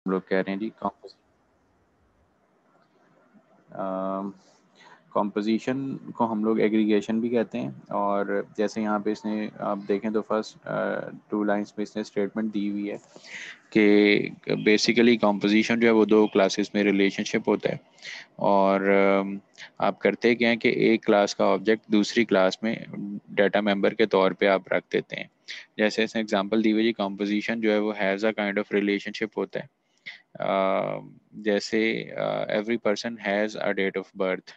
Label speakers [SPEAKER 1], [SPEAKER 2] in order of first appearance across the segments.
[SPEAKER 1] हम लोग कह रहे हैं जी कॉम्पोजिशन को हम लोग एग्रीगेशन भी कहते हैं। और जैसे यहाँ पे इसने आप देखें तो फर्स्ट 2 लाइंस में इसने स्टेटमेंट दी हुई है कि बेसिकली कॉम्पोजिशन जो है वो 2 क्लासेस में रिलेशनशिप होता है। और आप करते क्या हैं कि एक क्लास का ऑब्जेक्ट दूसरी क्लास में डाटा मेंबर के तौर पे आप रख देते हैं। जैसे इसने एग्जांपल दी हुई जी, कॉम्पोजिशन जो है वो has a kind of relationship होता है। जैसे every person has a date of birth.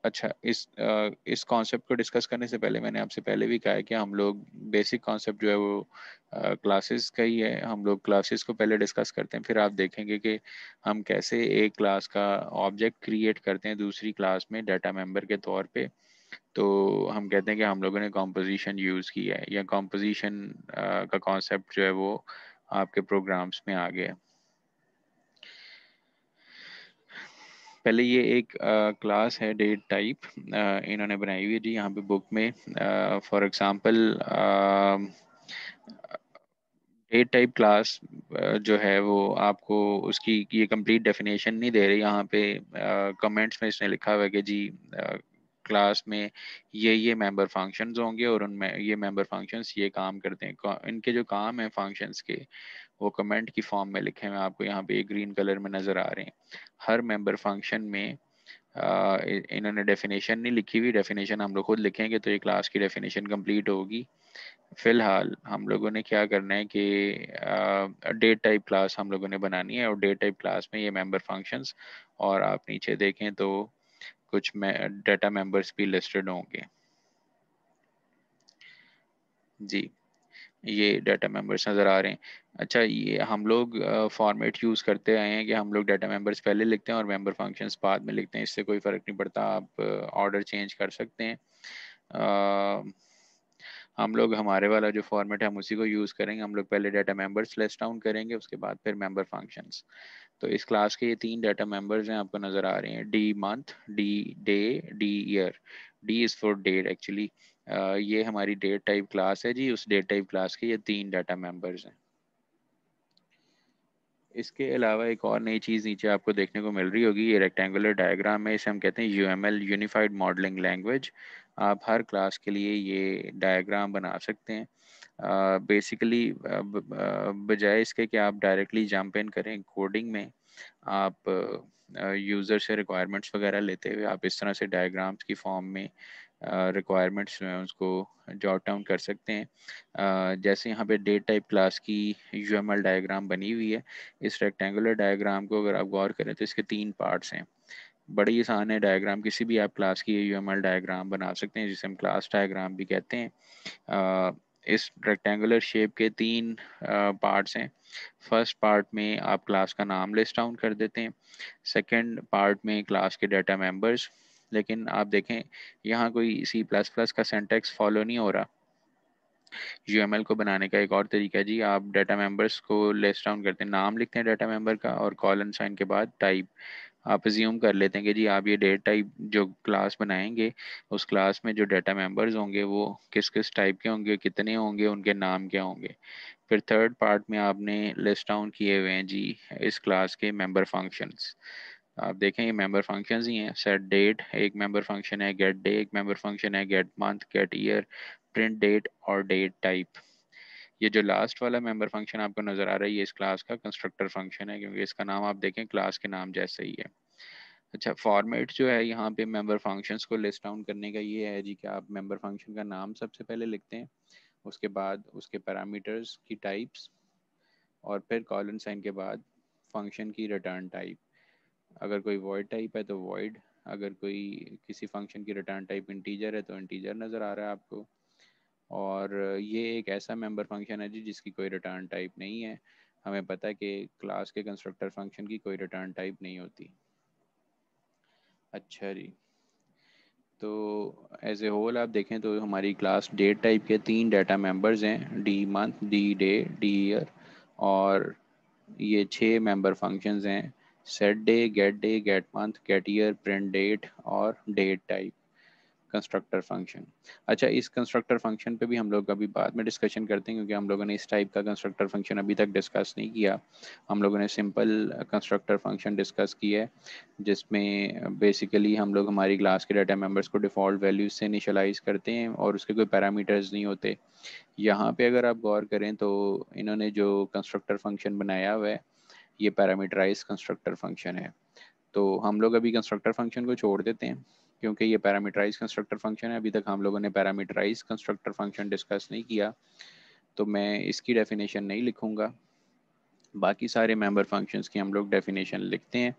[SPEAKER 1] अच्छा, इस कॉन्सेप्ट को डिस्कस करने से पहले मैंने आपसे पहले भी कहा है कि हम लोग बेसिक कॉन्सेप्ट जो है वो क्लासेस का ही है। हम लोग क्लासेस को पहले डिस्कस करते हैं, फिर आप देखेंगे कि हम कैसे एक क्लास का ऑब्जेक्ट क्रिएट करते हैं दूसरी क्लास में डाटा मेंबर के तौर पे। तो हम कहते हैं कि हम लोगों ने कॉम्पोजिशन यूज़ किया है, या कॉम्पोजिशन का कॉन्सेप्ट जो है वो आपके प्रोग्राम्स में आ गया। पहले ये एक क्लास है डेट टाइप, इन्होंने बनाई हुई है जी यहाँ पे बुक में। For example date type class जो है वो आपको उसकी ये कंप्लीट डेफिनेशन नहीं दे रही यहाँ पे। कमेंट्स में इसने लिखा हुआ है कि जी क्लास में ये मेंबर फंक्शंस होंगे और उनमें ये मेंबर फंक्शंस ये काम करते हैं। इनके जो काम है फंक्शंस के वो कमेंट की फॉर्म में लिखे हुए आपको यहाँ पे ग्रीन कलर में नज़र आ रहे हैं। हर मेंबर फंक्शन में इन्होंने डेफिनेशन नहीं लिखी हुई, डेफिनेशन हम लोग खुद लिखेंगे तो ये क्लास की डेफिनेशन कंप्लीट होगी। फिलहाल हम लोगों ने क्या करना है कि डेट टाइप क्लास हम लोगों ने बनानी है, और डेट टाइप क्लास में ये मेंबर फंक्शंस, और आप नीचे देखें तो कुछ डाटा मेंबर्स भी लिस्टेड होंगे जी। ये डाटा मेंबर्स नज़र आ रहे हैं। अच्छा, ये हम लोग फॉर्मेट यूज़ करते आए हैं कि हम लोग डाटा मेंबर्स पहले लिखते हैं और मेंबर फंक्शंस बाद में लिखते हैं। इससे कोई फ़र्क नहीं पड़ता, आप ऑर्डर चेंज कर सकते हैं। हम लोग हमारे वाला जो फॉर्मेट है हम उसी को यूज़ करेंगे। हम लोग पहले डाटा मेंबर्स लिस्ट डाउन करेंगे, उसके बाद फिर मेंबर फंक्शंस। तो इस क्लास के ये 3 डाटा मेंबर्स हैं, आपको नज़र आ रहे हैं। D month, d day, d year. D is for date actually. ये हमारी डेट टाइप क्लास है जी, उस डेट टाइप क्लास के ये 3 डाटा मेंबर्स हैं। इसके अलावा एक और नई चीज़ नीचे आपको देखने को मिल रही होगी, ये रेक्टेंगुलर डायग्राम है, इसे हम कहते हैं यूएमएल, यूनिफाइड मॉडलिंग लैंग्वेज। आप हर क्लास के लिए ये डायग्राम बना सकते हैं। बेसिकली बजाय इसके कि आप डायरेक्टली जंप इन करें कोडिंग में, आप यूज़र से रिक्वायरमेंट्स वगैरह लेते हुए आप इस तरह से डायग्राम्स की फॉर्म में रिक्वायरमेंट्स जो हैं उसको जॉट डाउन कर सकते हैं। जैसे यहाँ पे डेट टाइप क्लास की यूएमएल डायग्राम बनी हुई है। इस रेक्टेंगुलर डायग्राम को अगर आप गौर करें तो इसके 3 पार्ट्स हैं। बड़ी आसान है डायग्राम, किसी भी आप क्लास की यूएमएल डायग्राम बना सकते हैं, जिसे हम क्लास डायग्राम भी कहते हैं। इस रेक्टेंगुलर शेप के 3 पार्ट्स हैं। फर्स्ट पार्ट में आप क्लास का नाम लिस्ट डाउन कर देते हैं। सेकंड पार्ट में क्लास के डाटा मेंबर्स। लेकिन आप देखें यहाँ कोई सी प्लस प्लस का सिंटैक्स फॉलो नहीं हो रहा। यूएमएल को बनाने का एक और तरीका है जी, आप डाटा मेंबर्स को लिस्ट डाउन करते हैं, नाम लिखते हैं डाटा मेंबर का और कॉलन साइन के बाद टाइप। आप अज्यूम कर लेते हैं कि जी आप ये डेट टाइप जो क्लास बनाएंगे उस क्लास में जो डाटा मेंबर्स होंगे वो किस किस टाइप के होंगे, कितने होंगे, उनके नाम क्या होंगे। फिर थर्ड पार्ट में आपने लिस्ट डाउन किए हुए हैं जी इस क्लास के मेंबर फंक्शंस। आप देखें ये मेंबर फंक्शंस ही हैं। सेट डेट एक मेंबर फंक्शन है, गेट डे एक मेंबर फंक्शन है, get month, get year, print date और डेट टाइप। ये जो लास्ट वाला मेंबर फंक्शन आपको नजर आ रहा है ये इस क्लास का कंस्ट्रक्टर फंक्शन है, क्योंकि इसका नाम आप देखें क्लास के नाम जैसे ही है। अच्छा, फॉर्मेट जो है यहाँ पे मेंबर फंक्शंस को लिस्ट डाउन करने का ये है जी कि आप मेंबर फंक्शन का नाम सबसे पहले लिखते हैं, उसके बाद उसके पैरामीटर्स की टाइप्स, और फिर कॉलन साइन के बाद फंक्शन की रिटर्न टाइप। अगर कोई वॉइड टाइप है तो वॉइड, अगर कोई किसी फंक्शन की रिटर्न टाइप इंटीजर है तो इंटीजर नज़र आ रहा है आपको। और ये एक ऐसा मेंबर फंक्शन है जी जिसकी कोई रिटर्न टाइप नहीं है। हमें पता है कि क्लास के कंस्ट्रक्टर फंक्शन की कोई रिटर्न टाइप नहीं होती। अच्छा जी, तो एज ए होल आप देखें तो हमारी क्लास डेट टाइप के 3 डाटा मेंबर्स हैं, d month, d day, d year. और ये 6 मेंबर फंक्शंस हैं, set day, get month, get year, print date और डेट टाइप। Constructor function. अच्छा, इस कंस्ट्रक्टर फंक्शन पे भी हम लोग अभी बाद में डिस्कशन करते हैं, क्योंकि हम लोगों ने इस टाइप का कंस्ट्रक्टर फंक्शन अभी तक डिस्कस नहीं किया। हम लोगों ने सिंपल कंस्ट्रक्टर फंक्शन डिस्कस किया है, जिसमें बेसिकली हम लोग हमारी क्लास के डाटा मेंबर्स को डिफ़ॉल्ट वैल्यूज से इनिशियलाइज करते हैं और उसके कोई पैरामीटर्स नहीं होते। यहाँ पे अगर आप गौर करें तो इन्होंने जो कंस्ट्रक्टर फंक्शन बनाया हुआ है, ये पैरामीटराइज कंस्ट्रक्टर फंक्शन है। तो हम लोग अभी कंस्ट्रक्टर फंक्शन को छोड़ देते हैं, क्योंकि ये पैरामीटराइज कंस्ट्रक्टर फंक्शन है। अभी तक हम लोगों ने पैरामीटराइज कंस्ट्रक्टर फंक्शन डिस्कस नहीं किया, तो मैं इसकी डेफिनेशन नहीं लिखूंगा। बाकी सारे मेंबर फंक्शंस की हम लोग डेफिनेशन लिखते हैं।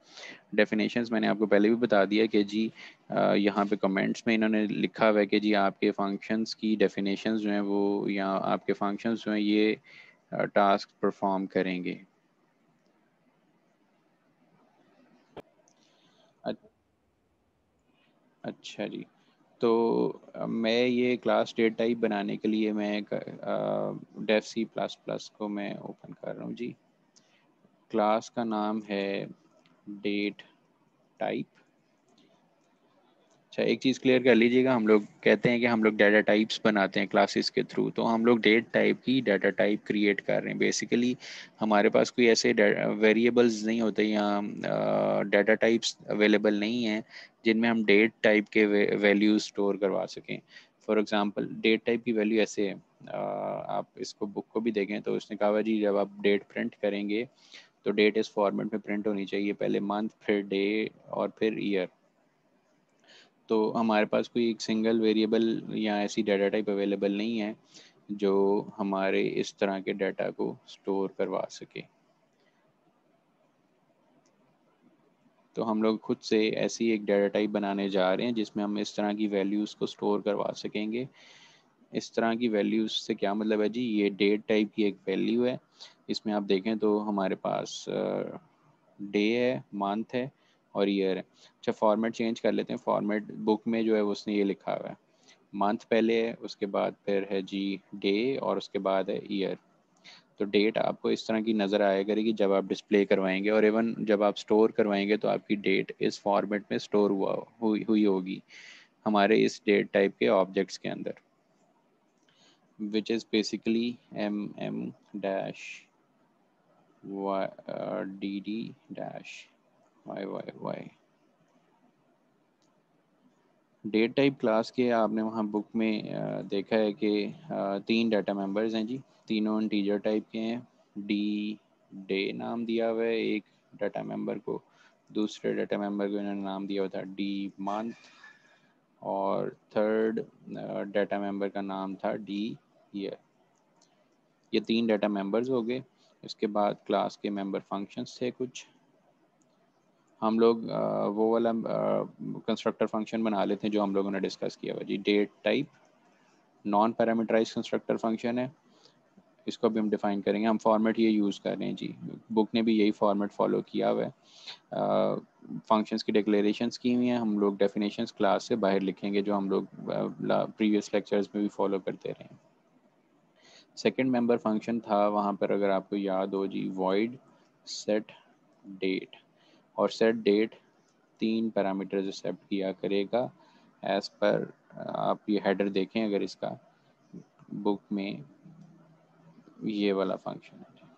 [SPEAKER 1] डेफिनेशंस मैंने आपको पहले भी बता दिया कि जी यहाँ पे कमेंट्स में इन्होंने लिखा हुआ है कि जी आपके फंक्शंस की डेफिनेशंस जो हैं वो, या आपके फंक्शंस जो हैं ये टास्क परफॉर्म करेंगे। अच्छा जी, तो मैं ये क्लास डेट टाइप बनाने के लिए मैं डेफ सी प्लस प्लस को मैं ओपन कर रहा हूँ जी। क्लास का नाम है डेट टाइप। अच्छा, एक चीज़ क्लियर कर लीजिएगा, हम लोग कहते हैं कि हम लोग डाटा टाइप्स बनाते हैं क्लासेस के थ्रू, तो हम लोग डेट टाइप की डाटा टाइप क्रिएट कर रहे हैं। बेसिकली हमारे पास कोई ऐसे वेरिएबल्स नहीं होते या डाटा टाइप्स अवेलेबल नहीं हैं जिनमें हम डेट टाइप के वैल्यूज स्टोर करवा सकें। फॉर एग्जांपल डेट टाइप की वैल्यू ऐसे है, आप इसको बुक को भी देखें तो उसने कहा हुआ जी जब आप डेट प्रिंट करेंगे तो डेट इस फॉर्मेट में प्रिंट होनी चाहिए, पहले मंथ, फिर डे और फिर ईयर। तो हमारे पास कोई एक सिंगल वेरिएबल या ऐसी डाटा टाइप अवेलेबल नहीं है जो हमारे इस तरह के डाटा को स्टोर करवा सके। तो हम लोग खुद से ऐसी एक डाटा टाइप बनाने जा रहे हैं जिसमें हम इस तरह की वैल्यूज़ को स्टोर करवा सकेंगे। इस तरह की वैल्यूज़ से क्या मतलब है जी, ये डेट टाइप की एक वैल्यू है। इसमें आप देखें तो हमारे पास डे है, मंथ है और ईयर है। अच्छा, फॉर्मेट चेंज कर लेते हैं। फॉर्मेट बुक में जो है उसने ये लिखा हुआ है, मंथ पहले है, उसके बाद फिर है जी डे और उसके बाद है ईयर। तो डेट आपको इस तरह की नज़र आया करेगी जब आप डिस्प्ले करवाएंगे, और इवन जब आप स्टोर करवाएंगे तो आपकी डेट इस फॉर्मेट में स्टोर हुई होगी हमारे इस डेट टाइप के ऑब्जेक्ट्स के अंदर, which is basically m dash d d dash y y y. Date type class के आपने वहाँ बुक में देखा है कि तीन डाटा मेंबर्स हैं जी, तीनों इंटीजर टाइप के हैं। डी डे नाम दिया हुआ है एक डाटा मेंबर को, दूसरे डाटा मेंबर को इन्होंने नाम दिया हुआ था डी मंथ, और थर्ड डाटा मेंबर का नाम था डी ईयर। ये तीन डाटा मेंबर्स हो गए। इसके बाद क्लास के मेंबर फंक्शंस थे कुछ। हम लोग वो वाला कंस्ट्रक्टर फंक्शन बना लेते हैं जो हम लोगों ने डिस्कस किया हुआ जी। Date type non parameterise constructor function है, इसको भी हम डिफाइन करेंगे। हम फॉर्मेट ये यूज़ कर रहे हैं जी, बुक ने भी यही फॉर्मेट फॉलो किया हुआ है। फंक्शंस की डिक्लेरेशंस की हुई हैं, हम लोग डेफिनेशंस क्लास से बाहर लिखेंगे जो हम लोग प्रीवियस लेक्चर्स में भी फॉलो करते रहे हैं। सेकंड मेंबर फंक्शन था वहाँ पर, अगर आपको याद हो जी, वॉइड सेट डेट। और सेट डेट तीन पैरामीटर्स एक्सेप्ट किया करेगा एज पर, आप ये हेडर देखें अगर इसका बुक में, ये वाला फंक्शन है।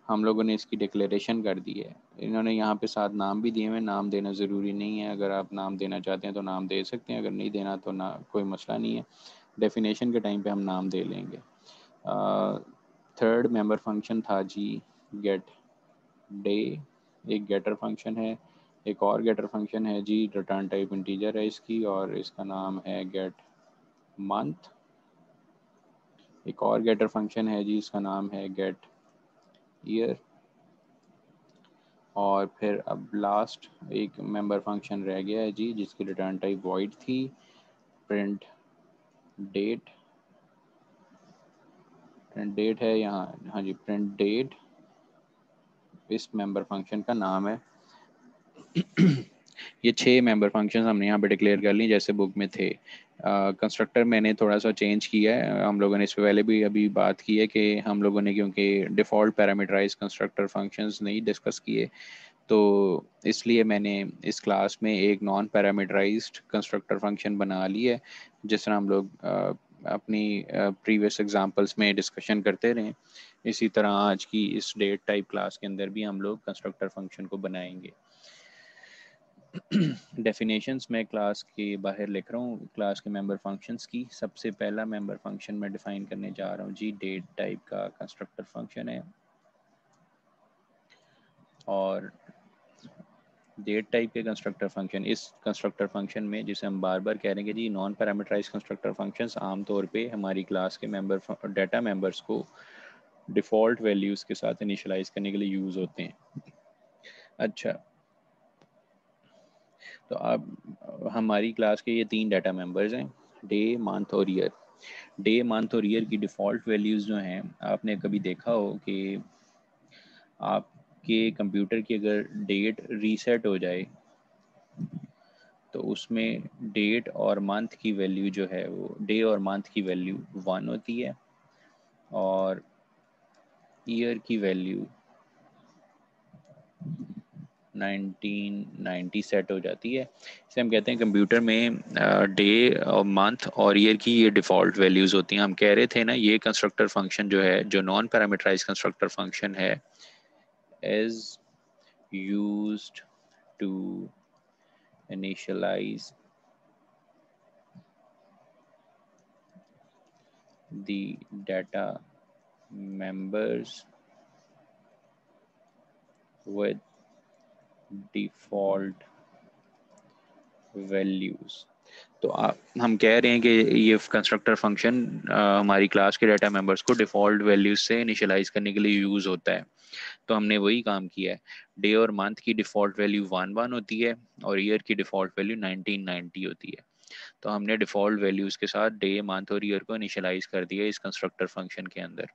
[SPEAKER 1] हम लोगों ने इसकी डिक्लेरेशन कर दी है। इन्होंने यहाँ पे साथ नाम भी दिए हुए। नाम देना ज़रूरी नहीं है, अगर आप नाम देना चाहते हैं तो नाम दे सकते हैं, अगर नहीं देना तो ना, कोई मसला नहीं है। डेफिनेशन के टाइम पे हम नाम दे लेंगे। थर्ड मेंबर फंक्शन था जी गेट डे, एक गेटर फंक्शन है। एक और गेटर फंक्शन है जी, रिटर्न टाइप इंटीजर है इसकी, और इसका नाम है गेट मंथ। एक और गेटर फंक्शन है जी, इसका नाम है गेट ईयर। और फिर अब लास्ट एक मेंबर फंक्शन रह गया है जी, जिसकी रिटर्न टाइप वॉइड थी, प्रिंट डेट। प्रिंट डेट है यहाँ, हाँ जी, प्रिंट डेट इस मेंबर फंक्शन का नाम है। ये 6 मेंबर फंक्शंस हमने यहाँ पे डिक्लेयर कर ली जैसे बुक में थे। कंस्ट्रक्टर मैंने थोड़ा सा चेंज किया है, हम लोगों ने इस पे पहले भी अभी बात की है कि हम लोगों ने क्योंकि डिफ़ॉल्ट पैरामीटराइज कंस्ट्रक्टर फंक्शंस नहीं डिस्कस किए, तो इसलिए मैंने इस क्लास में एक नॉन पैरामीटराइज्ड कंस्ट्रक्टर फंक्शन बना ली है, जिस तरह हम लोग अपनी प्रीवियस एग्जांपल्स में डिस्कशन करते रहे। इसी तरह आज की इस डेट टाइप क्लास के अंदर भी हम लोग कंस्ट्रक्टर फंक्शन को बनाएंगे। डेफिनेशंस मैं क्लास के बाहर लिख रहा हूँ, क्लास के मेंबर फंक्शंस की। सबसे पहला मेंबर फंक्शन मैं डिफाइन करने जा रहा हूँ जी, डेट टाइप का कंस्ट्रक्टर फंक्शन है। और डेट टाइप के कंस्ट्रक्टर फंक्शन, इस कंस्ट्रक्टर फंक्शन में जिसे हम बार बार कह रहे हैं कि जी नॉन पैरामीटराइज कंस्ट्रक्टर फंक्शंस आमतौर पे हमारी क्लास के मेंबर डाटा मेंबर्स को डिफ़ॉल्ट वैल्यूज़ के साथ इनिशियलाइज करने के लिए यूज़ होते हैं। अच्छा, तो अब हमारी क्लास के ये 3 डाटा मेंबर्स हैं, डे, मंथ और ईयर। डे, मंथ और ईयर की डिफ़ॉल्ट वैल्यूज़ जो हैं, आपने कभी देखा हो कि आपके कंप्यूटर की अगर डेट रीसेट हो जाए तो उसमें डेट और मंथ की वैल्यू जो है वो डे और मंथ की वैल्यू 1 होती है और ईयर की वैल्यू 1990 सेट हो जाती है। इसे हम कहते हैं कंप्यूटर में डे और मंथ और ईयर की ये डिफ़ॉल्ट वैल्यूज़ होती हैं। हम कह रहे थे ना, ये कंस्ट्रक्टर फंक्शन जो है, जो नॉन पैरामीटराइज कंस्ट्रक्टर फंक्शन है, is used to initialize the data members with default values। तो हम कह रहे हैं कि ये कंस्ट्रक्टर फंक्शन हमारी क्लास के डाटा मेंबर्स को डिफ़ॉल्ट वैल्यूज से इनिशियलाइज करने के लिए यूज़ होता है। तो हमने वही काम किया है। डे और मंथ की डिफ़ॉल्ट वैल्यू 1 होती है और ईयर की डिफ़ॉल्ट वैल्यू 1990 होती है। तो हमने डिफ़ॉल्ट वैल्यूज़ के साथ डे, मंथ और ईयर को इनिशियलाइज कर दिया इस कंस्ट्रक्टर फंक्शन के अंदर।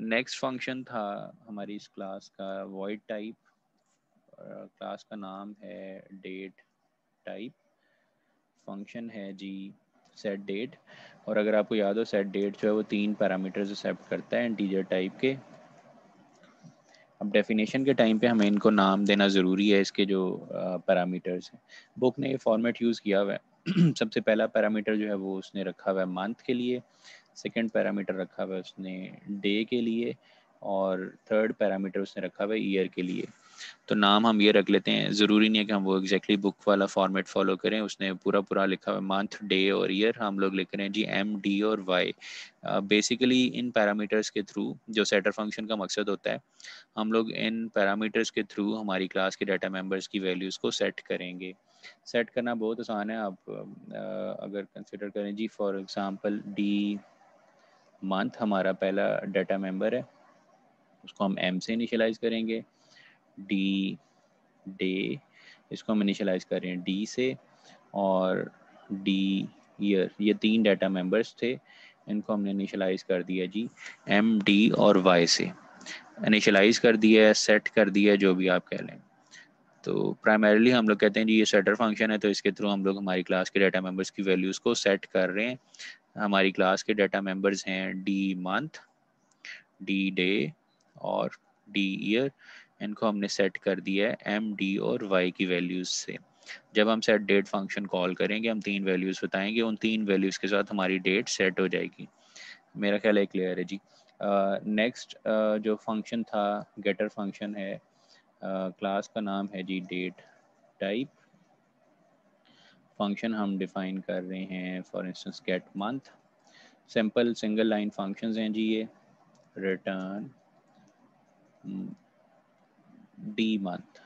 [SPEAKER 1] नेक्स्ट फंक्शन था हमारी इस क्लास का वॉइड टाइप। क्लास का नाम है डेट टाइप। फंक्शन है जी सेट डेट। और अगर आपको याद हो, सेट डेट जो है वो 3 पैरामीटर्स एक्सेप्ट करता है इंटीजर टाइप के। अब डेफिनेशन के टाइम पे हमें इनको नाम देना ज़रूरी है, इसके जो पैरामीटर्स हैं। बुक ने ये फॉर्मेट यूज़ किया हुआ है। सबसे पहला पैरामीटर जो है वो उसने रखा हुआ है मंथ के लिए, सेकंड पैरामीटर रखा हुआ है उसने डे के लिए, और थर्ड पैरामीटर उसने रखा हुआ है ईयर के लिए। तो नाम हम ये रख लेते हैं, ज़रूरी नहीं है कि हम वो एग्जैक्टली बुक वाला फॉर्मेट फॉलो करें। उसने पूरा पूरा लिखा हुआ है मंथ, डे और ईयर, हम लोग लिख रहे हैं जी एम, डी और वाई। बेसिकली इन पैरामीटर्स के थ्रू, जो सेटर फंक्शन का मकसद होता है, हम लोग इन पैरामीटर्स के थ्रू हमारी क्लास के डाटा मेंबर्स की वैल्यूज़ को सेट करेंगे। सेट करना बहुत आसान है। आप अगर कंसिडर करें जी, फॉर एग्जांपल डी मंथ हमारा पहला डाटा मेंबर है, उसको हम एम से इनिशियलाइज करेंगे। डी डे, इसको हम इनिशियलाइज कर रहे हैं डी से। और डी ईयर, ये 3 डाटा मेंबर्स थे, इनको हमने इनिशियलाइज कर दिया जी एम, डी और वाई से। इनिशियलाइज कर दिया है, सेट कर दिया है, जो भी आप कह लें। तो प्राइमरीली हम लोग कहते हैं जी ये सेटर फंक्शन है, तो इसके थ्रू हम लोग हमारी क्लास के डाटा मेंबर्स की वैल्यूज़ को सेट कर रहे हैं। हमारी क्लास के डाटा मेंबर्स हैं डी मंथ, डी डे और डी ईयर। इनको हमने सेट कर दिया है एम, डी और वाई की वैल्यूज़ से। जब हम सेट डेट फंक्शन कॉल करेंगे, हम 3 वैल्यूज़ बताएंगे, उन 3 वैल्यूज़ के साथ हमारी डेट सेट हो जाएगी। मेरा ख्याल है क्लियर है जी। नेक्स्ट जो फंक्शन था, गेटर फंक्शन है। क्लास का नाम है जी डेट टाइप। फंक्शन हम डिफाइन कर रहे हैं for instance get month. Simple single line functions हैं जी ये। Return d month.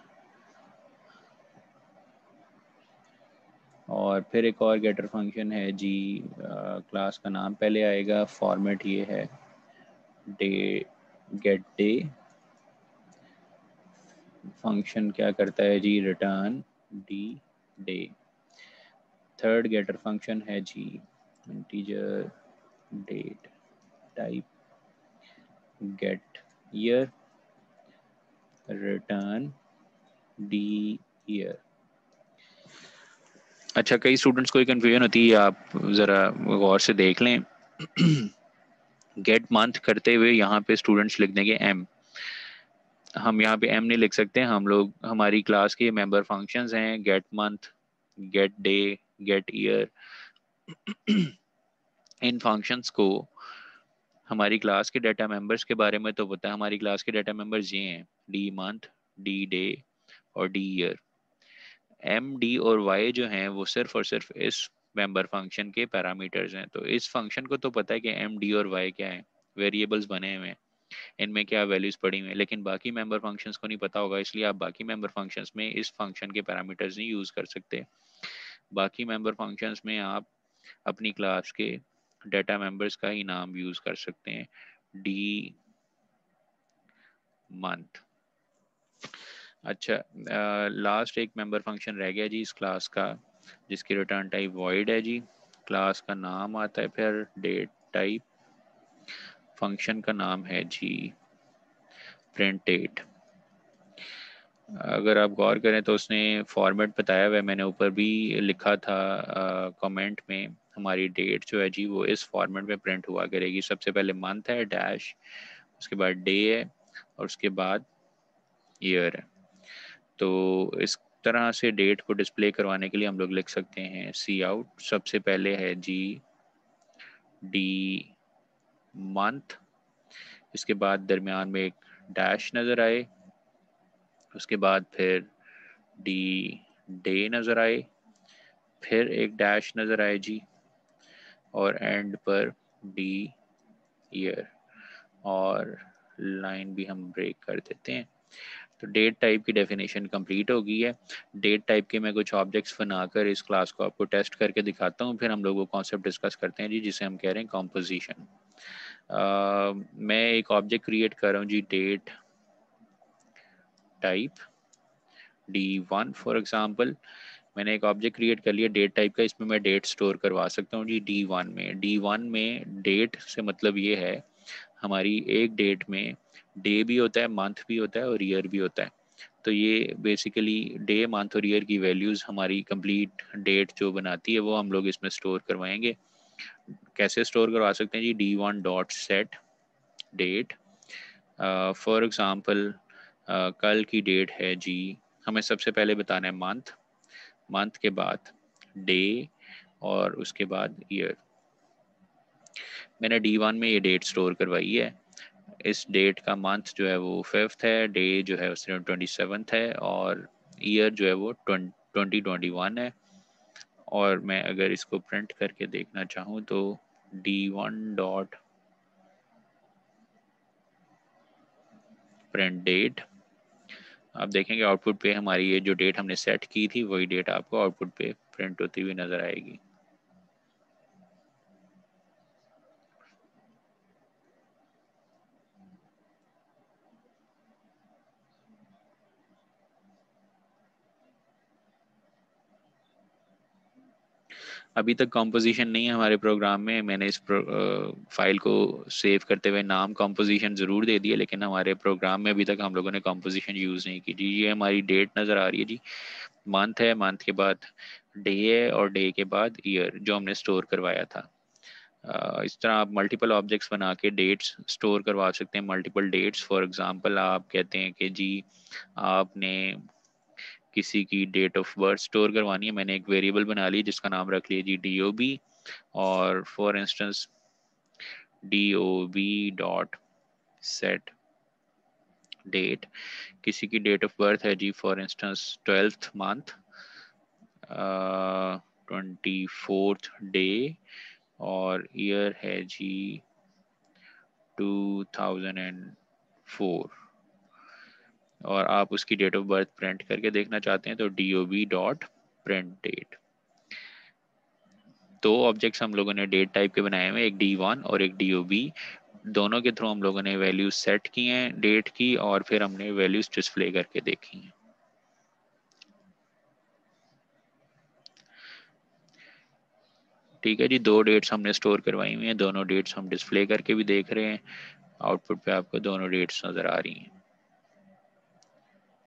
[SPEAKER 1] और फिर एक और गेटर फंक्शन है जी, क्लास का नाम पहले आएगा, फॉर्मेट ये है डे गेट डे। फंक्शन क्या करता है जी, return d day. Third getter function है जी integer date type get year, return d year. अच्छा, कई स्टूडेंट्स को कन्फ्यूजन होती है, आप ज़रा गौर से देख लें। गेट मंथ करते हुए यहाँ पे स्टूडेंट्स लिख देंगे एम। हम यहाँ पे एम नहीं लिख सकते, हम लोग हमारी क्लास के मेंबर फंक्शंस हैं get month, get day, get year. इन फंक्शंस को हमारी क्लास के डाटा मेंबर्स के बारे में तो पता है, हमारी क्लास के डाटा मेंबर्स ये हैं डी मंथ, डी डे और डी ईयर। एम डी और वाई जो हैं वो सिर्फ और सिर्फ इस मेंबर फंक्शन के पैरामीटर्स हैं। तो इस फंक्शन को तो पता है कि एम डी और वाई क्या है, वेरिएबल्स बने हुए हैं, इनमें क्या वैल्यूज पड़ी हुई है, लेकिन बाकी मेंबर फंक्शंस को नहीं पता होगा, इसलिए आप बाकी मेंबर फंक्शंस में इस फंक्शन के पैरामीटर्स नहीं यूज कर सकते। बाकी मेंबर फंक्शंस में आप अपनी क्लास के डाटा मेंबर्स का ही नाम यूज कर सकते हैं, डी मंथ। अच्छा, लास्ट एक मेंबर फंक्शन रह गया जी इस क्लास का, जिसकी रिटर्न टाइप वॉइड है जी। क्लास का नाम आता है फिर डेट टाइप, फंक्शन का नाम है जी प्रिंट डेट। अगर आप गौर करें तो उसने फॉर्मेट बताया हुआ है, मैंने ऊपर भी लिखा था कमेंट में, हमारी डेट जो है जी वो इस फॉर्मेट में प्रिंट हुआ करेगी। सबसे पहले मंथ है डैश, उसके बाद डे है और उसके बाद ईयर है। तो इस तरह से डेट को डिस्प्ले करवाने के लिए हम लोग लिख सकते हैं सी आउट, सबसे पहले है जी डी मंथ, इसके बाद दरमियान में एक डैश नज़र आए, उसके बाद फिर डी डे नज़र आए, फिर एक डैश नज़र आए जी, और एंड पर डी ईयर, और लाइन भी हम ब्रेक कर देते हैं। तो डेट टाइप की डेफिनेशन कंप्लीट हो गई है। डेट टाइप के मैं कुछ ऑब्जेक्ट्स बनाकर इस क्लास को आपको टेस्ट करके दिखाता हूँ, फिर हम लोग वो कॉन्सेप्ट डिस्कस करते हैं जी, जिसे हम कह रहे हैं कॉम्पोजिशन। मैं एक ऑब्जेक्ट क्रिएट कर रहा हूँ जी date type D1 for example. मैंने एक ऑब्जेक्ट क्रिएट कर लिया डेट टाइप का, इसमें मैं डेट स्टोर करवा सकता हूँ जी D1 में। D1 में डेट से मतलब ये है हमारी एक डेट में डे भी होता है, मंथ भी होता है और ईयर भी होता है। तो ये बेसिकली डे मंथ और ईयर की वैल्यूज़ हमारी कंप्लीट डेट जो बनाती है वो हम लोग इसमें स्टोर करवाएंगे। कैसे स्टोर करवा सकते हैं जी, D1 dot set date, for example कल की डेट है जी, हमें सबसे पहले बताना है मंथ, मंथ के बाद डे और उसके बाद ईयर। मैंने D1 में ये डेट स्टोर करवाई है। इस डेट का मंथ जो है वो 5th है, डे जो है उसमें 27th है और ईयर जो है वो 2021 है। और मैं अगर इसको प्रिंट करके देखना चाहूँ तो D1 डॉट प्रिंट डेट, आप देखेंगे आउटपुट पे हमारी ये जो डेट हमने सेट की थी वही डेट आपको आउटपुट पे प्रिंट होती हुई नजर आएगी। अभी तक कॉम्पोजिशन नहीं है हमारे प्रोग्राम में, मैंने इस फाइल को सेव करते हुए नाम कॉम्पोजिशन ज़रूर दे दिया, लेकिन हमारे प्रोग्राम में अभी तक हम लोगों ने कॉम्पोजिशन यूज़ नहीं की जी। ये हमारी डेट नज़र आ रही है जी, मंथ है, मंथ के बाद डे है और डे के बाद ईयर जो हमने स्टोर करवाया था। इस तरह आप मल्टीपल ऑब्जेक्ट्स बना के डेट्स स्टोर करवा सकते हैं, मल्टीपल डेट्स। फॉर एग्जांपल आप कहते हैं कि जी आपने किसी की डेट ऑफ बर्थ स्टोर करवानी है, मैंने एक वेरिएबल बना ली जिसका नाम रख लिया जी DOB, और for instance DOB dot set date, किसी की डेट ऑफ बर्थ है जी for instance 12th month, 24th day, और ईयर है जी 2004, और आप उसकी डेट ऑफ बर्थ प्रिंट करके देखना चाहते हैं तो DOB डॉट प्रिंट डेट। दो ऑब्जेक्ट्स हम लोगों ने डेट टाइप के बनाए हुए, एक D1 और एक DOB। दोनों के थ्रू हम लोगों ने वैल्यूज सेट की हैं डेट की, और फिर हमने वैल्यूज डिस्प्ले करके देखी हैं। ठीक है जी, दो डेट्स हमने स्टोर करवाई हुई हैं, दोनों डेट्स हम डिस्प्ले करके भी देख रहे हैं, आउटपुट पे आपको दोनों डेट्स नज़र आ रही हैं।